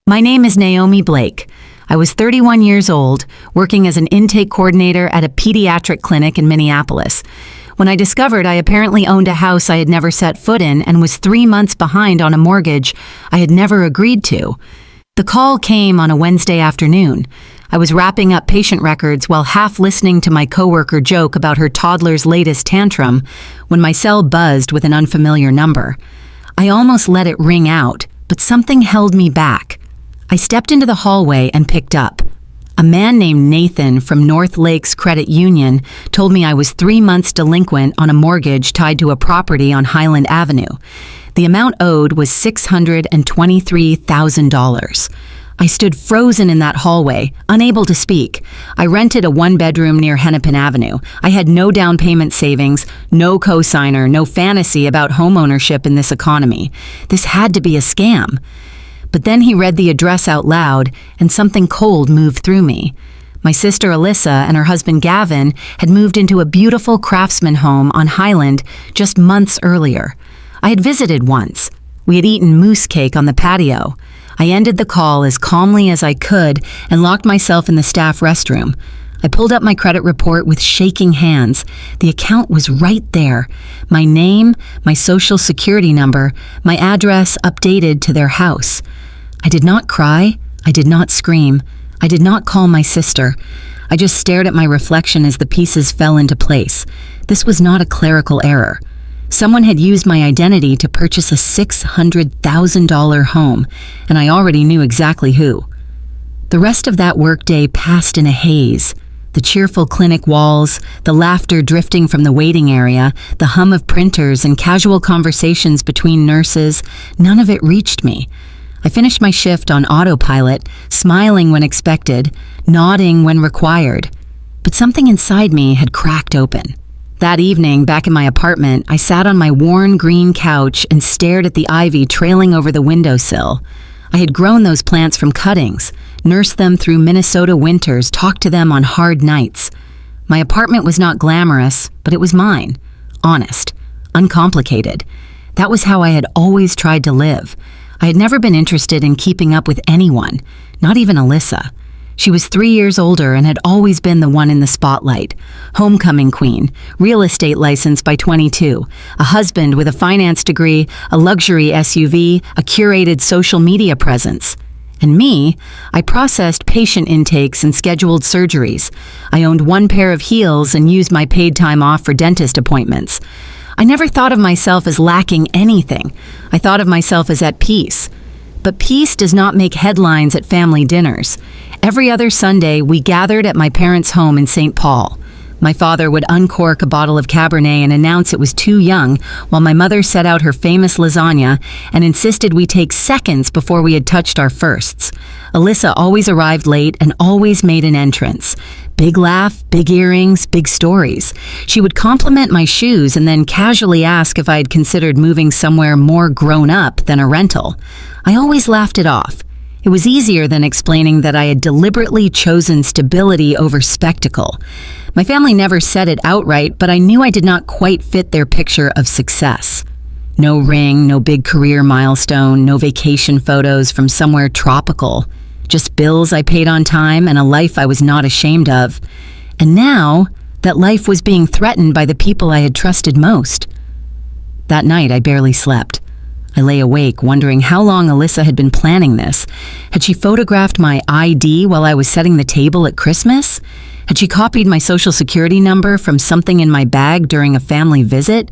My name is Naomi Blake. I was 31 years old, working as an intake coordinator at a pediatric clinic in Minneapolis, when I discovered I apparently owned a house I had never set foot in and was 3 months behind on a mortgage I had never agreed to. The call came on a Wednesday afternoon. I was wrapping up patient records while half listening to my coworker joke about her toddler's latest tantrum when my cell buzzed with an unfamiliar number. I almost let it ring out, but something held me back. I stepped into the hallway and picked up. A man named Nathan from North Lakes Credit Union told me I was 3 months delinquent on a mortgage tied to a property on Highland Avenue. The amount owed was $623,000. I stood frozen in that hallway, unable to speak. I rented a one-bedroom near Hennepin Avenue. I had no down payment savings, no co-signer, no fantasy about homeownership in this economy. This had to be a scam. But then he read the address out loud, and something cold moved through me. My sister Alyssa and her husband Gavin had moved into a beautiful craftsman home on Highland just months earlier. I had visited once. We had eaten moose cake on the patio. I ended the call as calmly as I could and locked myself in the staff restroom. I pulled up my credit report with shaking hands. The account was right there. My name, my social security number, my address updated to their house. I did not cry. I did not scream. I did not call my sister. I just stared at my reflection as the pieces fell into place. This was not a clerical error. Someone had used my identity to purchase a $600,000 home, and I already knew exactly who. The rest of that workday passed in a haze. The cheerful clinic walls, the laughter drifting from the waiting area, the hum of printers and casual conversations between nurses, none of it reached me. I finished my shift on autopilot, smiling when expected, nodding when required. But something inside me had cracked open. That evening, back in my apartment, I sat on my worn green couch and stared at the ivy trailing over the windowsill. I had grown those plants from cuttings, nursed them through Minnesota winters, talked to them on hard nights. My apartment was not glamorous, but it was mine. Honest, uncomplicated. That was how I had always tried to live. I had never been interested in keeping up with anyone, not even Alyssa. She was 3 years older and had always been the one in the spotlight. Homecoming queen, real estate license by 22, a husband with a finance degree, a luxury SUV, a curated social media presence. And me, I processed patient intakes and scheduled surgeries. I owned one pair of heels and used my paid time off for dentist appointments. I never thought of myself as lacking anything. I thought of myself as at peace. But peace does not make headlines at family dinners. Every other Sunday, we gathered at my parents' home in St. Paul. My father would uncork a bottle of Cabernet and announce it was too young, while my mother set out her famous lasagna and insisted we take seconds before we had touched our firsts. Alyssa always arrived late and always made an entrance. Big laugh, big earrings, big stories. She would compliment my shoes and then casually ask if I had considered moving somewhere more grown up than a rental. I always laughed it off. It was easier than explaining that I had deliberately chosen stability over spectacle. My family never said it outright, but I knew I did not quite fit their picture of success. No ring, no big career milestone, no vacation photos from somewhere tropical. Just bills I paid on time and a life I was not ashamed of. And now, that life was being threatened by the people I had trusted most. That night, I barely slept. I lay awake, wondering how long Alyssa had been planning this. Had she photographed my ID while I was setting the table at Christmas? Had she copied my social security number from something in my bag during a family visit?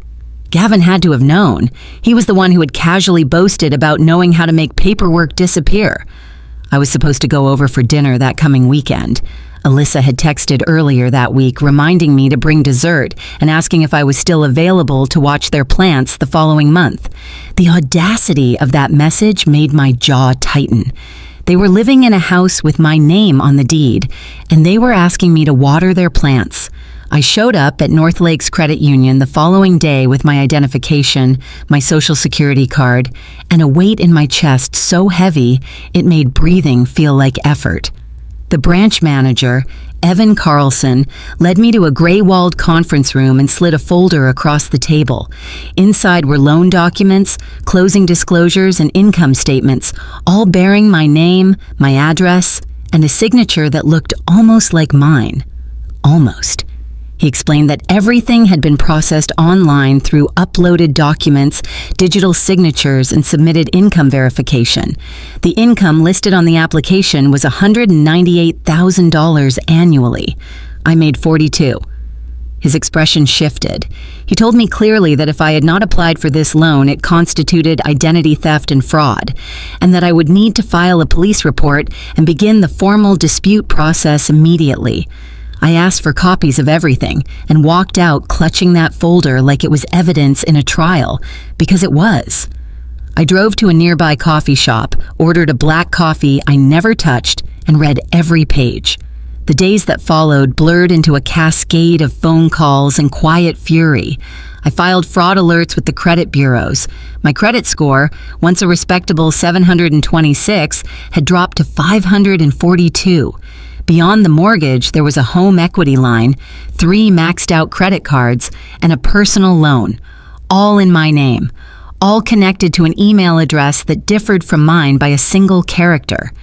Gavin had to have known. He was the one who had casually boasted about knowing how to make paperwork disappear. I was supposed to go over for dinner that coming weekend. Alyssa had texted earlier that week reminding me to bring dessert and asking if I was still available to watch their plants the following month. The audacity of that message made my jaw tighten. They were living in a house with my name on the deed, and they were asking me to water their plants. I showed up at North Lakes Credit Union the following day with my identification, my social security card, and a weight in my chest so heavy it made breathing feel like effort. The branch manager, Evan Carlson, led me to a gray-walled conference room and slid a folder across the table. Inside were loan documents, closing disclosures, and income statements, all bearing my name, my address, and a signature that looked almost like mine. Almost. He explained that everything had been processed online through uploaded documents, digital signatures, and submitted income verification. The income listed on the application was $198,000 annually. I made $42,000. His expression shifted. He told me clearly that if I had not applied for this loan, it constituted identity theft and fraud, and that I would need to file a police report and begin the formal dispute process immediately. I asked for copies of everything and walked out clutching that folder like it was evidence in a trial, because it was. I drove to a nearby coffee shop, ordered a black coffee I never touched, and read every page. The days that followed blurred into a cascade of phone calls and quiet fury. I filed fraud alerts with the credit bureaus. My credit score, once a respectable 726, had dropped to 542. Beyond the mortgage, there was a home equity line, 3 maxed-out credit cards, and a personal loan, all in my name, all connected to an email address that differed from mine by a single character.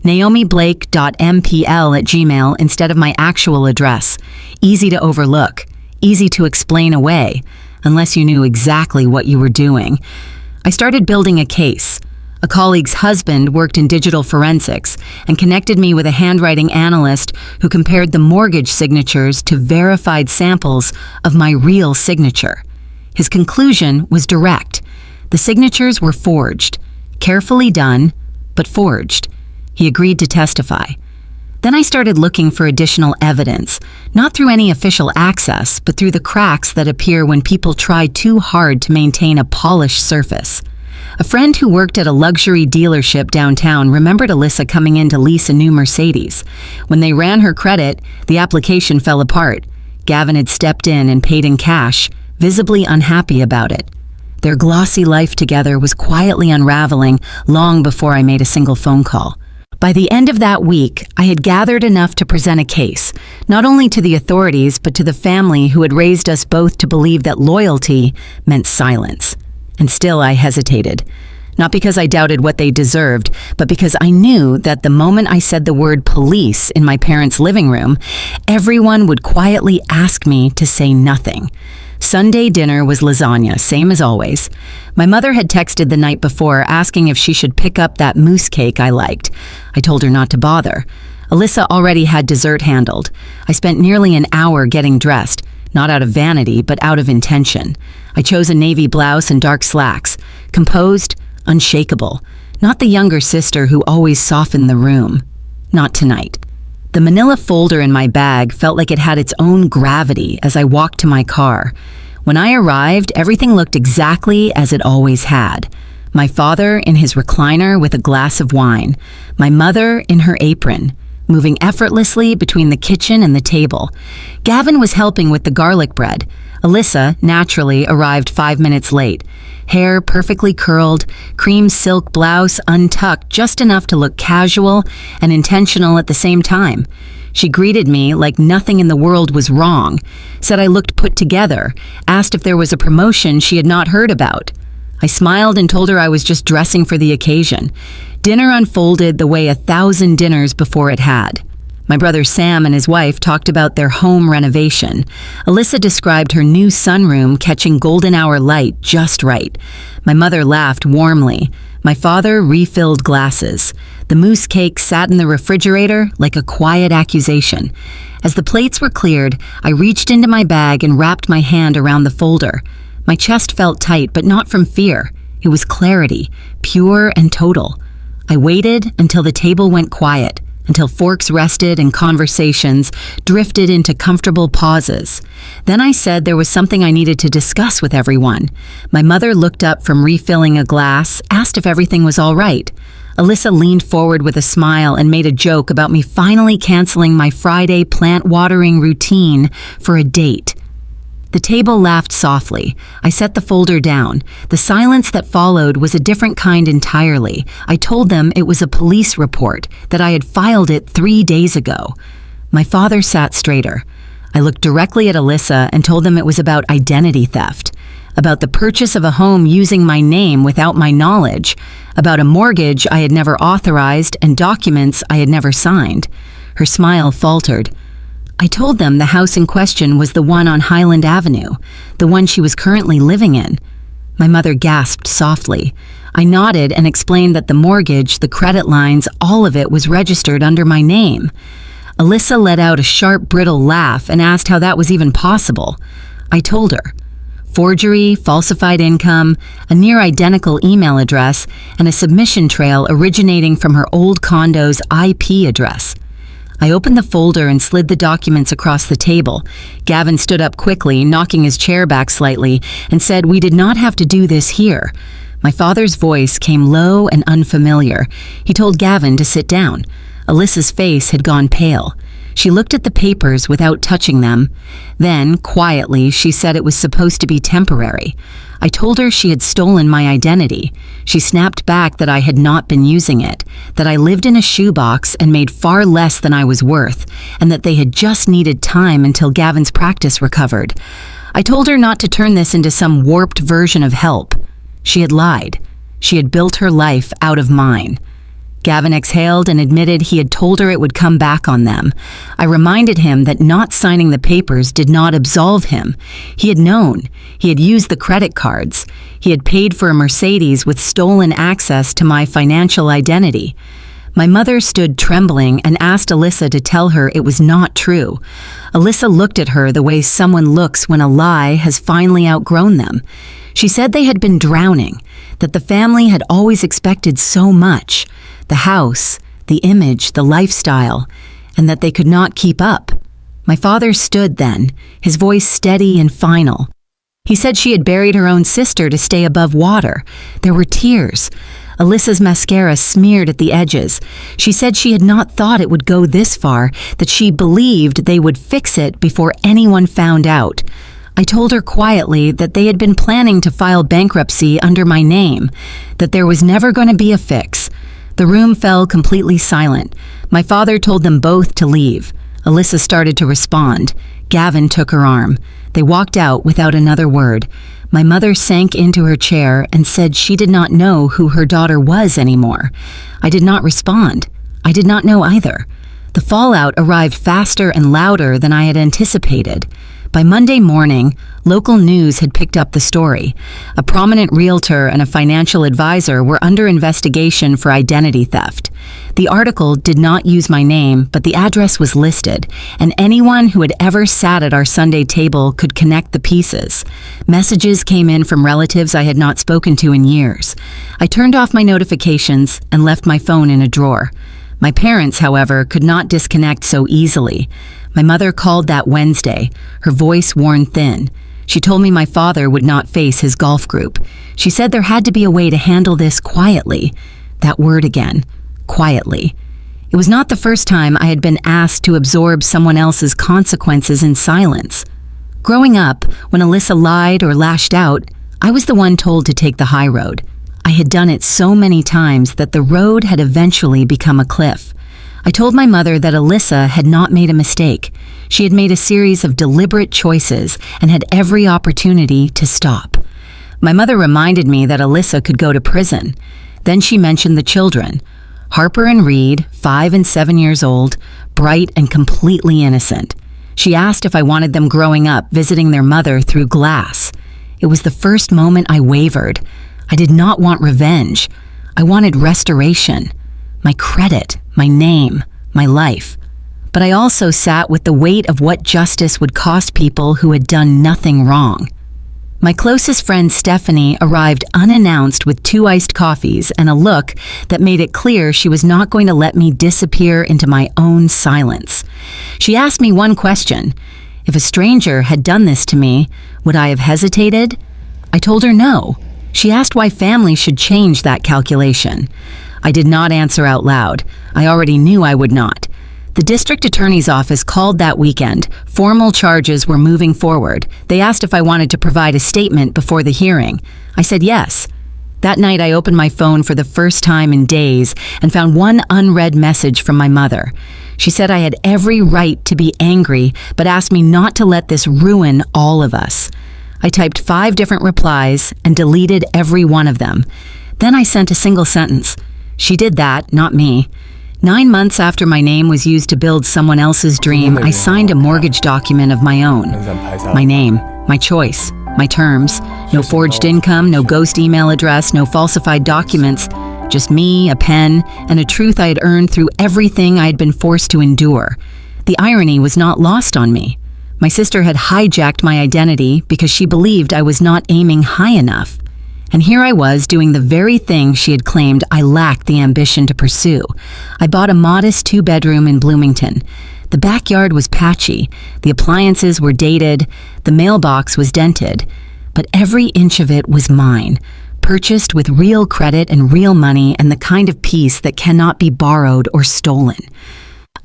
naomiblake.mpl@gmail instead of my actual address. Easy to overlook, easy to explain away, unless you knew exactly what you were doing. I started building a case. A colleague's husband worked in digital forensics and connected me with a handwriting analyst who compared the mortgage signatures to verified samples of my real signature. His conclusion was direct. The signatures were forged, carefully done, but forged. He agreed to testify. Then I started looking for additional evidence, not through any official access, but through the cracks that appear when people try too hard to maintain a polished surface. A friend who worked at a luxury dealership downtown remembered Alyssa coming in to lease a new Mercedes. When they ran her credit, the application fell apart. Gavin had stepped in and paid in cash, visibly unhappy about it. Their glossy life together was quietly unraveling long before I made a single phone call. By the end of that week, I had gathered enough to present a case, not only to the authorities, but to the family who had raised us both to believe that loyalty meant silence. And still I hesitated. Not because I doubted what they deserved, but because I knew that the moment I said the word police in my parents' living room, everyone would quietly ask me to say nothing. Sunday dinner was lasagna, same as always. My mother had texted the night before asking if she should pick up that mousse cake I liked. I told her not to bother. Alyssa already had dessert handled. I spent nearly an hour getting dressed, not out of vanity, but out of intention. I chose a navy blouse and dark slacks, composed, unshakable. Not the younger sister who always softened the room. Not tonight. The manila folder in my bag felt like it had its own gravity as I walked to my car. When I arrived, everything looked exactly as it always had. My father in his recliner with a glass of wine. My mother in her apron, moving effortlessly between the kitchen and the table. Gavin was helping with the garlic bread. Alyssa, naturally, arrived 5 minutes late. Hair perfectly curled, cream silk blouse untucked just enough to look casual and intentional at the same time. She greeted me like nothing in the world was wrong, said I looked put together, asked if there was a promotion she had not heard about. I smiled and told her I was just dressing for the occasion. Dinner unfolded the way 1,000 dinners before it had. My brother Sam and his wife talked about their home renovation. Alyssa described her new sunroom catching golden hour light just right. My mother laughed warmly. My father refilled glasses. The mousse cake sat in the refrigerator like a quiet accusation. As the plates were cleared, I reached into my bag and wrapped my hand around the folder. My chest felt tight, but not from fear. It was clarity, pure and total. I waited until the table went quiet, until forks rested and conversations drifted into comfortable pauses. Then I said there was something I needed to discuss with everyone. My mother looked up from refilling a glass, asked if everything was all right. Alyssa leaned forward with a smile and made a joke about me finally canceling my Friday plant watering routine for a date. The table laughed softly. I set the folder down. The silence that followed was a different kind entirely. I told them it was a police report, that I had filed it 3 days ago. My father sat straighter. I looked directly at Alyssa and told them it was about identity theft, about the purchase of a home using my name without my knowledge, about a mortgage I had never authorized and documents I had never signed. Her smile faltered. I told them the house in question was the one on Highland Avenue, the one she was currently living in. My mother gasped softly. I nodded and explained that the mortgage, the credit lines, all of it was registered under my name. Alyssa let out a sharp, brittle laugh and asked how that was even possible. I told her. Forgery, falsified income, a near-identical email address, and a submission trail originating from her old condo's IP address. I opened the folder and slid the documents across the table. Gavin stood up quickly, knocking his chair back slightly, and said we did not have to do this here. My father's voice came low and unfamiliar. He told Gavin to sit down. Alyssa's face had gone pale. She looked at the papers without touching them. Then, quietly, she said it was supposed to be temporary. I told her she had stolen my identity. She snapped back that I had not been using it, that I lived in a shoebox and made far less than I was worth, and that they had just needed time until Gavin's practice recovered. I told her not to turn this into some warped version of help. She had lied. She had built her life out of mine. Gavin exhaled and admitted he had told her it would come back on them. I reminded him that not signing the papers did not absolve him. He had known. He had used the credit cards. He had paid for a Mercedes with stolen access to my financial identity. My mother stood trembling and asked Alyssa to tell her it was not true. Alyssa looked at her the way someone looks when a lie has finally outgrown them. She said they had been drowning, that the family had always expected so much. The house, the image, the lifestyle, and that they could not keep up. My father stood then, his voice steady and final. He said she had buried her own sister to stay above water. There were tears. Alyssa's mascara smeared at the edges. She said she had not thought it would go this far, that she believed they would fix it before anyone found out. I told her quietly that they had been planning to file bankruptcy under my name, that there was never going to be a fix. The room fell completely silent. My father told them both to leave. Alyssa started to respond. Gavin took her arm. They walked out without another word. My mother sank into her chair and said she did not know who her daughter was anymore. I did not respond. I did not know either. The fallout arrived faster and louder than I had anticipated. By Monday morning, local news had picked up the story. A prominent realtor and a financial advisor were under investigation for identity theft. The article did not use my name, but the address was listed, and anyone who had ever sat at our Sunday table could connect the pieces. Messages came in from relatives I had not spoken to in years. I turned off my notifications and left my phone in a drawer. My parents, however, could not disconnect so easily. My mother called that Wednesday, her voice worn thin. She told me my father would not face his golf group. She said there had to be a way to handle this quietly. That word again, quietly. It was not the first time I had been asked to absorb someone else's consequences in silence. Growing up, when Alyssa lied or lashed out, I was the one told to take the high road. I had done it so many times that the road had eventually become a cliff. I told my mother that Alyssa had not made a mistake. She had made a series of deliberate choices and had every opportunity to stop. My mother reminded me that Alyssa could go to prison. Then she mentioned the children. Harper and Reed, 5 and 7 years old, bright and completely innocent. She asked if I wanted them growing up, visiting their mother through glass. It was the first moment I wavered. I did not want revenge. I wanted restoration. My credit, my name, my life. But I also sat with the weight of what justice would cost people who had done nothing wrong. My closest friend Stephanie arrived unannounced with 2 iced coffees and a look that made it clear she was not going to let me disappear into my own silence. She asked me one question. If a stranger had done this to me, would I have hesitated? I told her no. She asked why family should change that calculation. I did not answer out loud. I already knew I would not. The district attorney's office called that weekend. Formal charges were moving forward. They asked if I wanted to provide a statement before the hearing. I said yes. That night, I opened my phone for the first time in days and found one unread message from my mother. She said I had every right to be angry, but asked me not to let this ruin all of us. I typed 5 different replies and deleted every one of them. Then I sent a single sentence. She did that, not me. 9 months after my name was used to build someone else's dream, I signed a mortgage document of my own. My name, my choice, my terms. No forged income, no ghost email address, no falsified documents. Just me, a pen, and a truth I had earned through everything I had been forced to endure. The irony was not lost on me. My sister had hijacked my identity because she believed I was not aiming high enough. And here I was doing the very thing she had claimed I lacked the ambition to pursue. I bought a modest 2-bedroom in Bloomington. The backyard was patchy, the appliances were dated, the mailbox was dented, but every inch of it was mine, purchased with real credit and real money and the kind of peace that cannot be borrowed or stolen.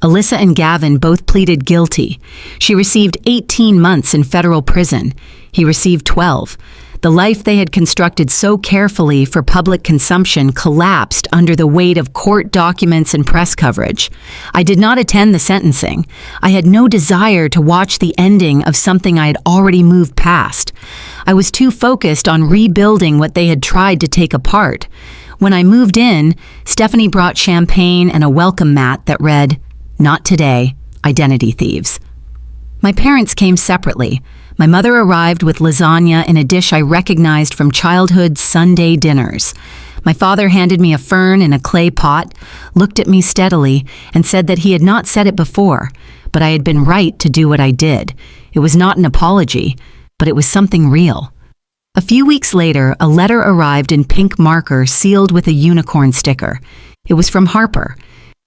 Alyssa and Gavin both pleaded guilty. She received 18 months in federal prison. He received 12. The life they had constructed so carefully for public consumption collapsed under the weight of court documents and press coverage. I did not attend the sentencing. I had no desire to watch the ending of something I had already moved past. I was too focused on rebuilding what they had tried to take apart. When I moved in, Stephanie brought champagne and a welcome mat that read, "Not today, identity thieves." My parents came separately. My mother arrived with lasagna in a dish I recognized from childhood Sunday dinners. My father handed me a fern in a clay pot, looked at me steadily, and said that he had not said it before, but I had been right to do what I did. It was not an apology, but it was something real. A few weeks later, a letter arrived in pink marker sealed with a unicorn sticker. It was from Harper.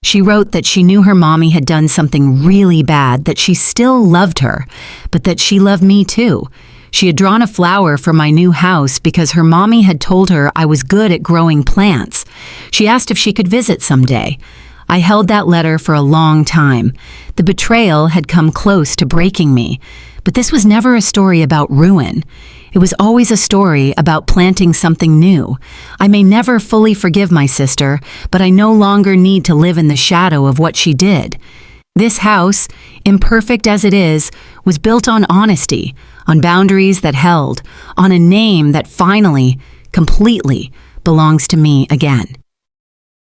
She wrote that she knew her mommy had done something really bad, that she still loved her, but that she loved me too. She had drawn a flower for my new house because her mommy had told her I was good at growing plants. She asked if she could visit someday. I held that letter for a long time. The betrayal had come close to breaking me, but this was never a story about ruin. It was always a story about planting something new. I may never fully forgive my sister, but I no longer need to live in the shadow of what she did. This house, imperfect as it is, was built on honesty, on boundaries that held, on a name that finally, completely, belongs to me again.